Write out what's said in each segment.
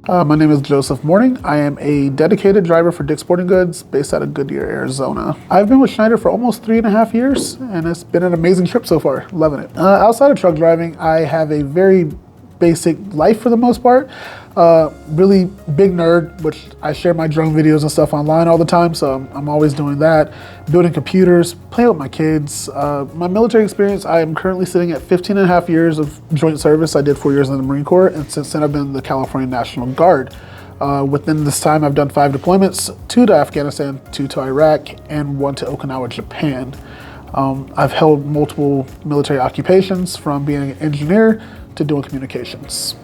My name is Joseph Morning. I am a dedicated driver for Dick's Sporting Goods based out of Goodyear, Arizona. I've been with Schneider for almost 3.5 years, and it's been an amazing trip so far. Loving it. Outside of truck driving, I have a very basic life for the most part. Really big nerd, which I share my drone videos and stuff online all the time, so I'm always doing that. Building computers, playing with my kids. My military experience, I am currently sitting at 15.5 years of joint service. I did 4 years in the Marine Corps, and since then I've been in the California National Guard. Within this time, I've done 5 deployments, 2 to Afghanistan, 2 to Iraq, and 1 to Okinawa, Japan. I've held multiple military occupations, from being an engineer to doing communications.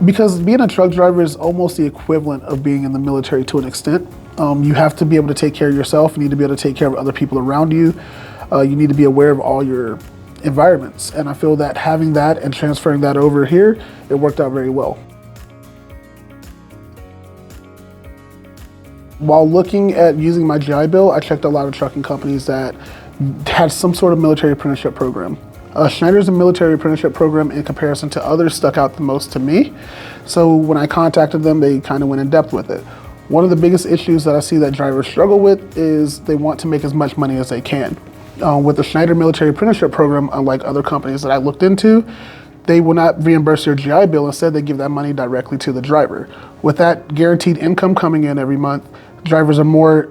Because being a truck driver is almost the equivalent of being in the military to an extent. You have to be able to take care of yourself. You need to be able to take care of other people around you. You need to be aware of all your environments. And I feel that having that and transferring that over here, it worked out very well. While looking at using my GI Bill, I checked a lot of trucking companies that had some sort of military apprenticeship program. Schneider's a military apprenticeship program in comparison to others stuck out the most to me. So when I contacted them, they kind of went in depth with it. One of the biggest issues that I see that drivers struggle with is they want to make as much money as they can. With the Schneider military apprenticeship program, unlike other companies that I looked into, they will not reimburse your GI Bill. Instead, they give that money directly to the driver. With that guaranteed income coming in every month, drivers are more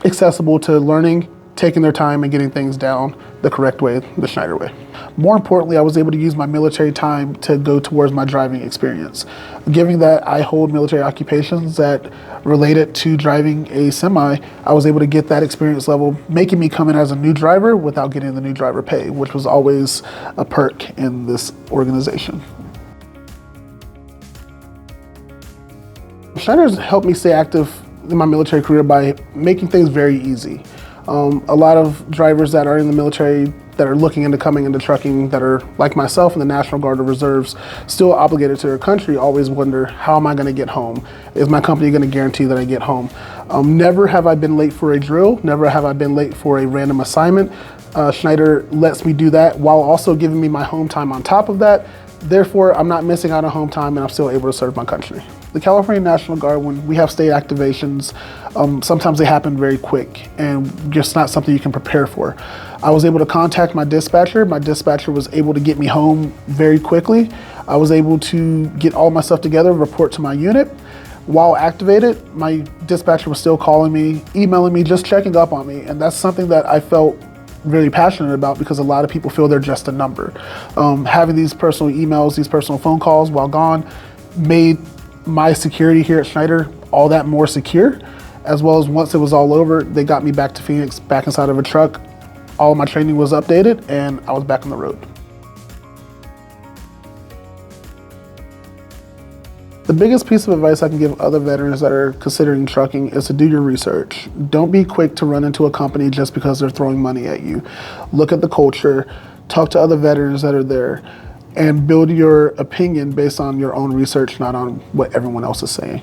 accessible to learning, taking their time and getting things down the correct way, the Schneider way. More importantly, I was able to use my military time to go towards my driving experience. Given that I hold military occupations that related to driving a semi, I was able to get that experience level, making me come in as a new driver without getting the new driver pay, which was always a perk in this organization. Schneider's helped me stay active in my military career by making things very easy. A lot of drivers that are in the military that are looking into coming into trucking, that are like myself in the National Guard or Reserves, still obligated to their country, always wonder, how am I going to get home? Is my company going to guarantee that I get home? Never have I been late for a drill. Never have I been late for a random assignment. Schneider lets me do that while also giving me my home time on top of that. Therefore, I'm not missing out on home time, and I'm still able to serve my country. The California National Guard, when we have state activations, sometimes they happen very quick and just not something you can prepare for. I was able to contact my dispatcher. My dispatcher was able to get me home very quickly. I was able to get all my stuff together, report to my unit. While activated, my dispatcher was still calling me, emailing me, just checking up on me. And that's something that I felt really passionate about, because a lot of people feel they're just a number. Having these personal emails, these personal phone calls while gone made my security here at Schneider all that more secure, as well as once it was all over, they got me back to Phoenix, back inside of a truck. All of my training was updated and I was back on the road. The biggest piece of advice I can give other veterans that are considering trucking is to do your research. Don't be quick to run into a company just because they're throwing money at you. Look at the culture, talk to other veterans that are there, and build your opinion based on your own research, not on what everyone else is saying.